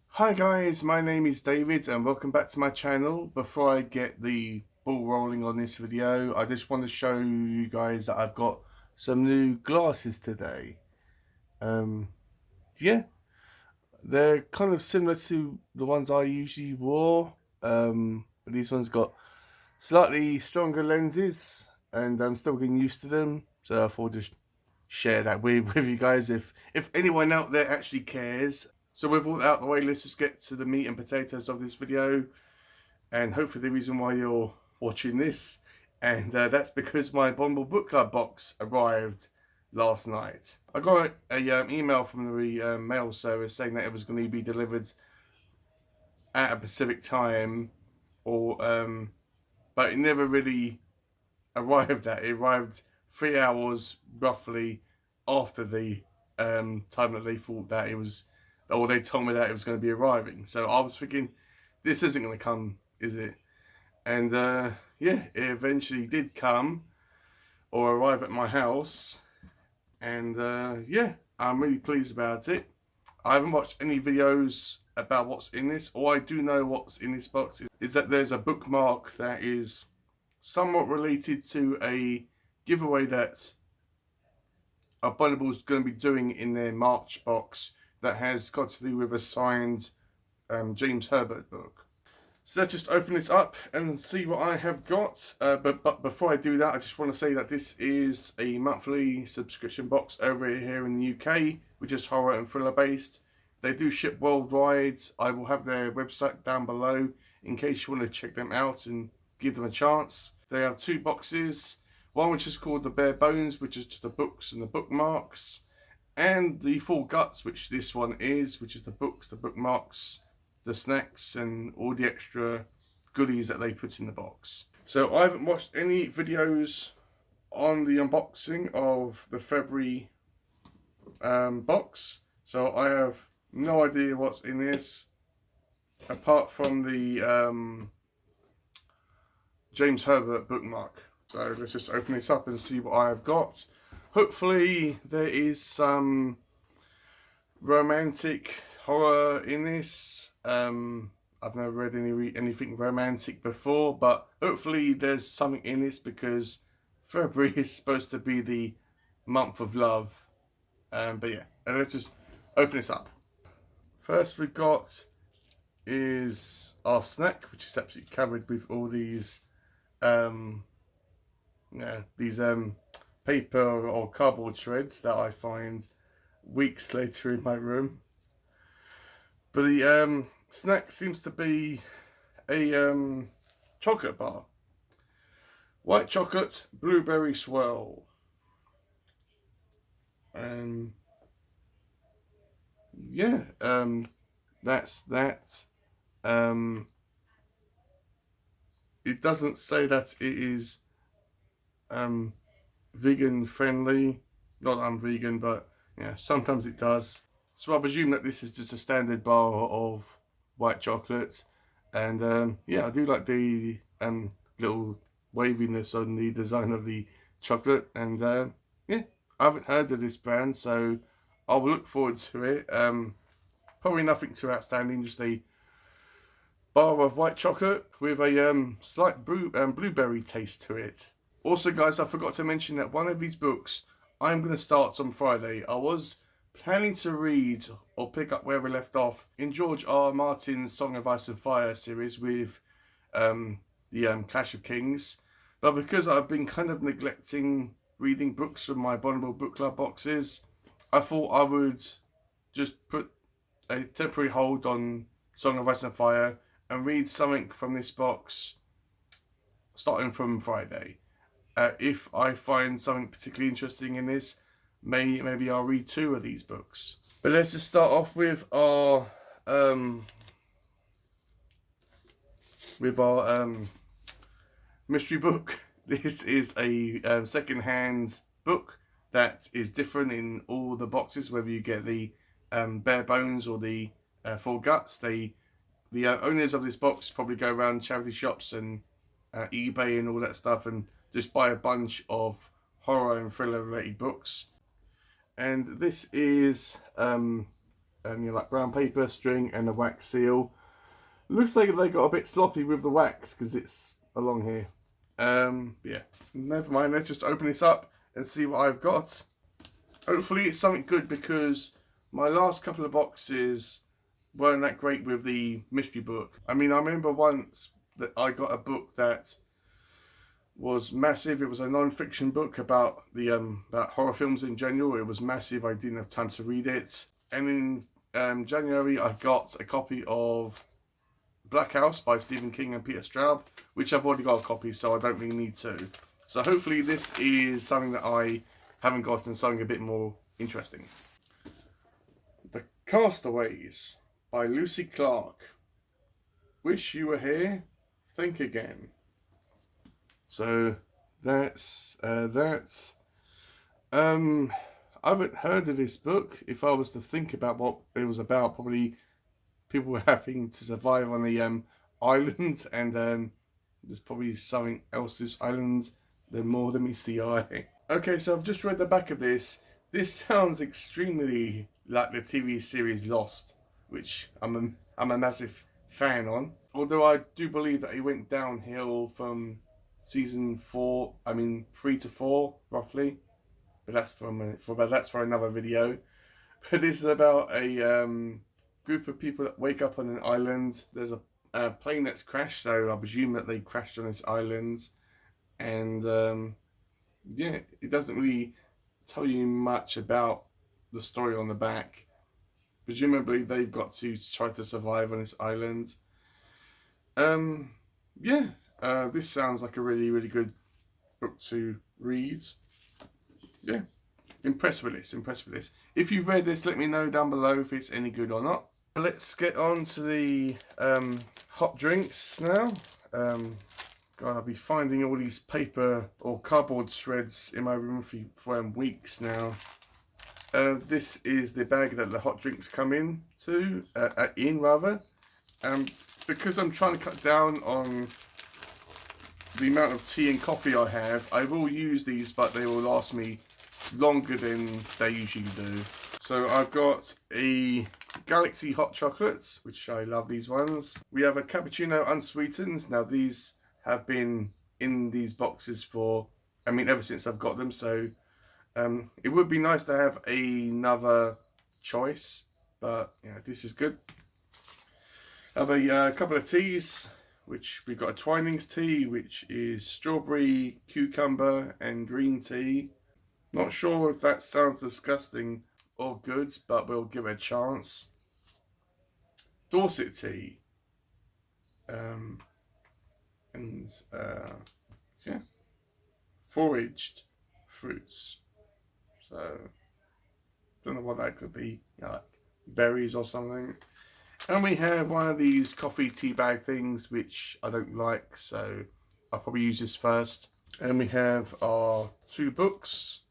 Hi guys, my name is David and welcome back to my channel. Before I get the ball rolling on this video, I just want to show you guys that I've got some new glasses today. Yeah, they're kind of similar to the ones I usually wore, but these ones got slightly stronger lenses and I'm still getting used to them. So I thought I'd just share that with you guys if anyone out there actually cares. So with all that out of the way, let's just get to the meat and potatoes of this video, and hopefully the reason why you're watching this, and that's because my Abominable Book Club box arrived last night. I got a email from the mail service saying that it was going to be delivered at a specific time, or but it never really arrived at. It arrived 3 hours roughly after the time that they thought that it was, or they told me that it was going to be arriving. So I was thinking, this isn't going to come, is it? And yeah, it eventually did come or arrive at my house. And yeah, I'm really pleased about it. I haven't watched any videos about what's in this. All I do know what's in this box is that there's a bookmark that is somewhat related to a giveaway that Abominable's going to be doing in their March box that has got to do with a signed James Herbert book. So let's just open this up and see what I have got. But before I do that, I just want to say that this is a monthly subscription box over here in the UK, which is horror and thriller based. They do ship worldwide. I will have their website down below in case you want to check them out and give them a chance. They have two boxes. One which is called the bare bones, which is just the books and the bookmarks, and the full guts, which this one is, which is the books, the bookmarks, the snacks, and all the extra goodies that they put in the box. So I haven't watched any videos on the unboxing of the February box, so I have no idea what's in this apart from the James Herbert bookmark. So let's just open this up and see what I've got. Hopefully there is some romantic horror in this. I've never read anything romantic before, but hopefully there's something in this because February is supposed to be the month of love. But yeah, let's just open this up. First we got is our snack, which is absolutely covered with all these these paper or cardboard shreds that I find weeks later in my room. But the snack seems to be a chocolate bar. White chocolate, blueberry swirl. Yeah, that's that. It doesn't say that it is vegan friendly. Not that I'm vegan, but yeah, sometimes it does. So I presume that this is just a standard bar of white chocolate. And yeah, I do like the little waviness on the design of the chocolate. And yeah, I haven't heard of this brand, so I'll look forward to it. Probably nothing too outstanding, just a bar of white chocolate with a slight blueberry taste to it. Also, guys, I forgot to mention that one of these books I'm going to start on Friday. I was planning to read or pick up where we left off in George R. Martin's Song of Ice and Fire series with the Clash of Kings. But because I've been kind of neglecting reading books from my Abominable Book Club boxes, I thought I would just put a temporary hold on Song of Ice and Fire and read something from this box starting from Friday. If I find something particularly interesting in this, maybe I'll read two of these books. But let's just start off with our mystery book. This is a second-hand book that is different in all the boxes, whether you get the bare bones or the full guts. The owners of this box probably go around charity shops and eBay and all that stuff and just buy a bunch of horror and thriller related books. And this is a like brown paper, string, and a wax seal. Looks like they got a bit sloppy with the wax because it's along here. Yeah, never mind. Let's just open this up and see what I've got. Hopefully it's something good, because my last couple of boxes weren't that great with the mystery book. I mean, I remember once that I got a book that was massive. It was a non-fiction book about the about horror films in general. It was massive. I didn't have time to read it. And in January, I got a copy of Black House by Stephen King and Peter Straub, which I've already got a copy, so I don't really need to. So hopefully this is something that I haven't gotten, something a bit more interesting. The Castaways by Lucy Clark. Wish you were here, think again. So that's I haven't heard of this book. If I was to think about what it was about, probably people were having to survive on the island, and there's probably something else to this island than more than meets the eye. Okay, so I've just read the back of this. This sounds extremely like the TV series Lost, which I'm a massive fan on. Although I do believe that it went downhill from season 4, I mean 3 to 4 roughly, but that's for another video. But this is about a group of people that wake up on an island. There's a plane that's crashed, so I presume that they crashed on this island, and yeah, it doesn't really tell you much about the story on the back. Presumably they've got to try to survive on this island. Yeah, this sounds like a really good book to read. Yeah, impressed with this. If you've read this, let me know down below if it's any good or not. Let's get on to the hot drinks now. God, I'll be finding all these paper or cardboard shreds in my room for weeks now. This is the bag that the hot drinks come in rather. Because I'm trying to cut down on the amount of tea and coffee I have, I will use these, but they will last me longer than they usually do. So I've got a Galaxy hot chocolates, which I love these ones. We have a cappuccino unsweetened. Now these have been in these boxes for, I mean, ever since I've got them, so it would be nice to have another choice, but yeah, this is good. I have a couple of teas, which we've got a Twinings tea, which is strawberry, cucumber and green tea. Not sure if that sounds disgusting or good, but we'll give it a chance. Dorset tea, and yeah, foraged fruits. So don't know what that could be, like berries or something. And we have one of these coffee tea bag things, which I don't like, so I'll probably use this first. And we have our 2 books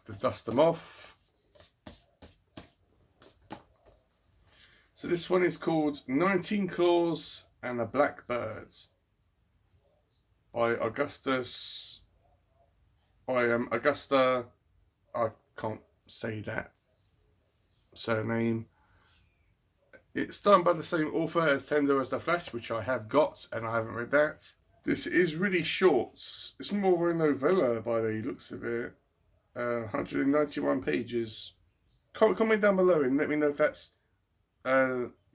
to dust them off. So this one is called 19 Claws and a Blackbird by Augusta, I can't say that surname. It's done by the same author as Tender as the Flash, which I have got, and I haven't read that. This is really short. It's more of a novella by the looks of it. 191 pages. Comment down below and let me know if that's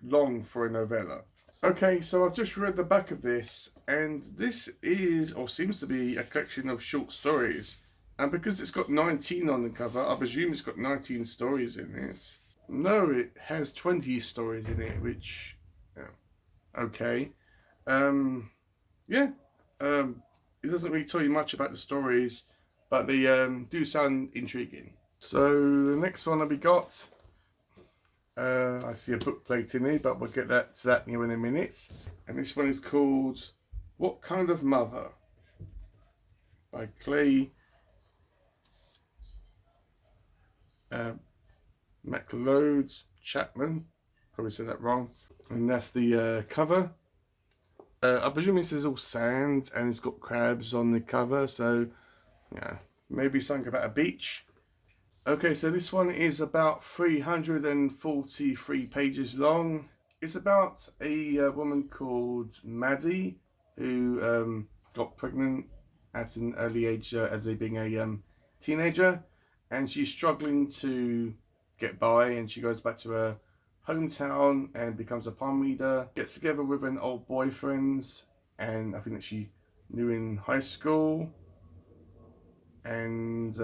long for a novella. Okay, so I've just read the back of this, and this is, or seems to be, a collection of short stories. And because it's got 19 on the cover, I presume it's got 19 stories in it. No, it has 20 stories in it, which, okay. Yeah, it doesn't really tell you much about the stories, but they do sound intriguing. So the next one that we got, I see a book plate in here, but we'll get to that in a minute. And this one is called What Kind of Mother by Clay McLeod Chapman, probably said that wrong. And that's the cover. I presume this is all sand and it's got crabs on the cover, so yeah, maybe something about a beach. Okay, so this one is about 343 pages long. It's about a woman called Maddie who got pregnant at an early age as a being a teenager, and she's struggling to get by, and she goes back to her hometown and becomes a palm reader, gets together with an old boyfriend, and I think that she knew in high school, and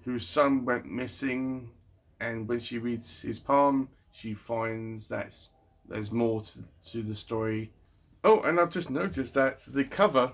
whose son went missing, and when she reads his palm, she finds that there's more to the story. Oh, and I've just noticed that the cover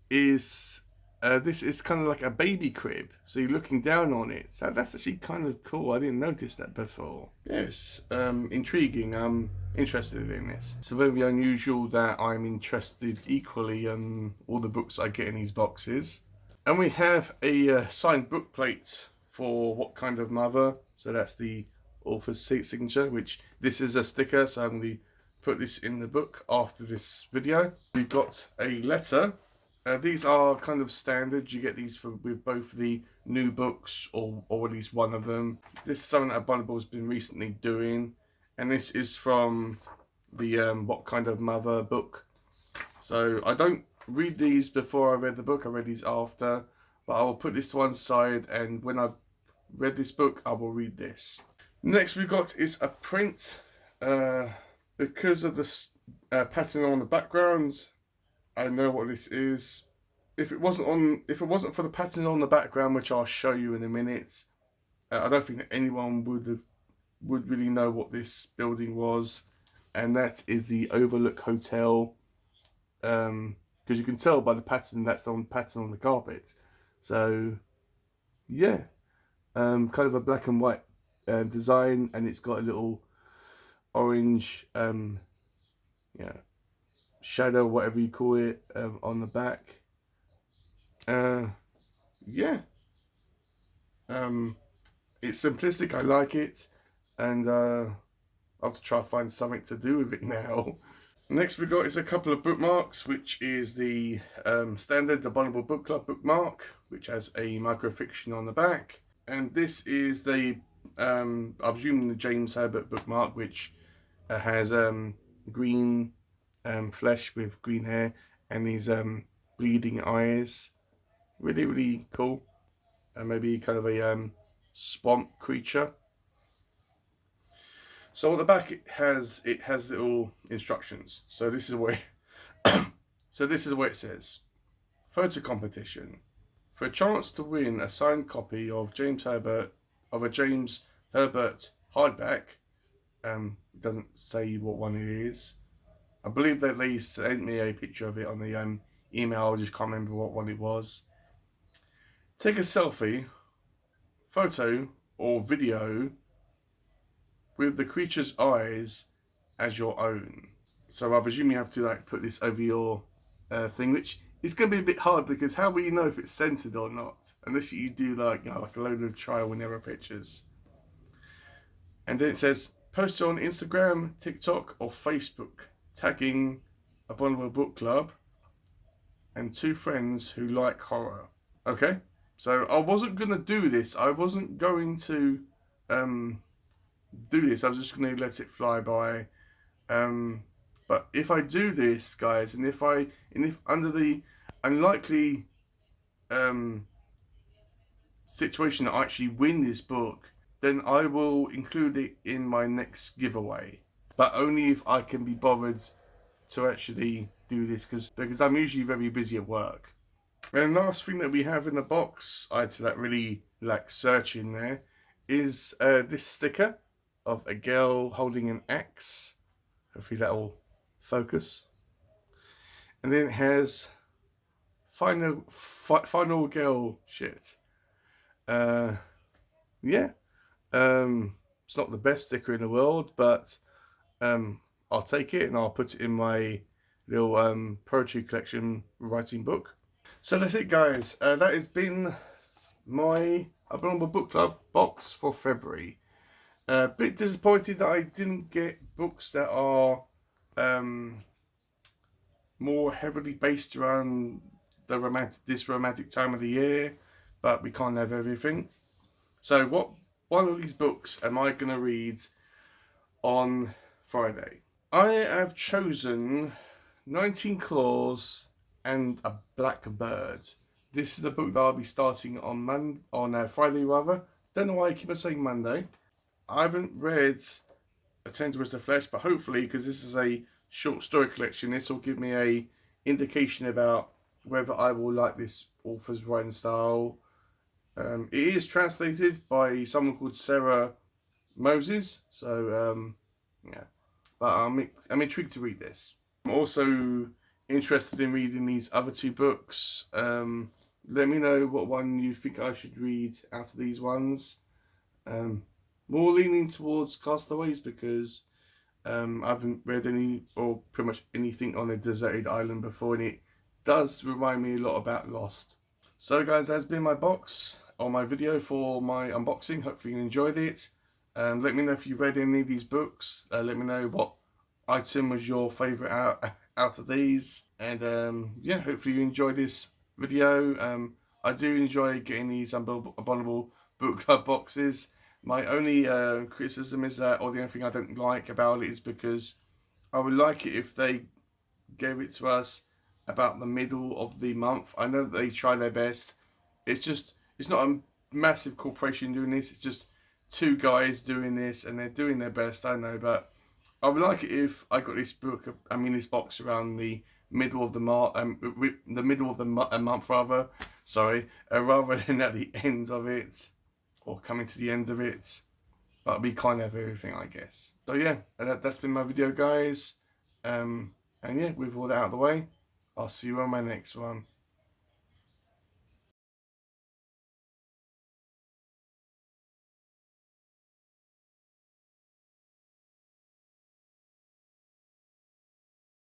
is this is kind of like a baby crib, so you're looking down on it. So that's actually kind of cool. I didn't notice that before. Yes, intriguing. I'm interested in this. It's very unusual that I'm interested equally in all the books I get in these boxes. And we have a signed book plate for What Kind of Mother. So that's the author's signature, which this is a sticker. So I'm going to put this in the book after this video. We've got a letter. These are kind of standard. You get these with both the new books or at least one of them. This is something that Abominable has been recently doing. And this is from the What Kind of Mother book. So I don't read these before I read the book. I read these after, but I will put this to one side, and when I've read this book I will read this. Next we've got is a print. Because of the pattern on the backgrounds, I know what this is. If it wasn't for the pattern on the background, which I'll show you in a minute, I don't think that anyone would really know what this building was, and that is the Overlook Hotel. Because you can tell by the pattern, that's the pattern on the carpet. So yeah, kind of a black and white design, and it's got a little orange shadow, whatever you call it, on the back. Yeah, it's simplistic. I like it, and I'll have to try to find something to do with it now. Next we got is a couple of bookmarks, which is the standard Abominable Book Club bookmark, which has a microfiction on the back, and this is the I'm presuming the James Herbert bookmark, which has green flesh with green hair and these bleeding eyes. Really, really cool. And maybe kind of a swamp creature. So at the back it has little instructions. So this is where this is what it says. Photo competition. For a chance to win a signed copy of a James Herbert hardback. It doesn't say what one it is. I believe that they sent me a picture of it on the email. I just can't remember what one it was. Take a selfie, photo or video with the creature's eyes as your own. So I presume you have to like put this over your thing, which is going to be a bit hard because how will you know if it's centered or not unless you do like like a load of trial and error pictures. And then it says post on Instagram, TikTok or Facebook, tagging Abominable Book Club and 2 friends who like horror. Okay, so I wasn't going to do this. I wasn't going to do this. I was just going to let it fly by. But if I do this, guys, and if under the unlikely situation that I actually win this book, then I will include it in my next giveaway. But only if I can be bothered to actually do this, because I'm usually very busy at work. And the last thing that we have in the box, I had to like really like search in there, is this sticker of a girl holding an axe. Hopefully that will focus. And then it has final girl shit. Yeah. It's not the best sticker in the world, but I'll take it and I'll put it in my little poetry collection writing book. So that's it, guys. That has been my Abominable Book Club box for February. A bit disappointed that I didn't get books that are more heavily based around this romantic time of the year, but we can't have everything. So what one of these books am I going to read on Friday? I have chosen 19 Claws and a Black Bird. This is the book that I'll be starting on Friday rather. Don't know why I keep on saying Monday. I haven't read A Turn Towards the Flesh, but hopefully, because this is a short story collection, this will give me a indication about whether I will like this author's writing style. It is translated by someone called Sarah Moses, so yeah. But I'm intrigued to read this. I'm also interested in reading these other two books. Let me know what one you think I should read out of these ones. More leaning towards Castaways because I haven't read any or pretty much anything on a deserted island before, and it does remind me a lot about Lost. So guys, that's been my box or my video for my unboxing. Hopefully you enjoyed it. Let me know if you read any of these books. Let me know what item was your favourite out of these. And yeah, hopefully you enjoyed this video. I do enjoy getting these Abominable Book Club boxes. My only criticism is that, or the only thing I don't like about it is because I would like it if they gave it to us about the middle of the month. I know that they try their best. It's not a massive corporation doing this. It's just two guys doing this, and they're doing their best. I know, but I would like it if I got this book. I mean, this box around the middle of the month rather. Sorry, rather than at the end of it or coming to the end of it. That'll be kind of everything, I guess. So yeah, that's been my video, guys. And yeah, with all that out of the way, I'll see you on my next one.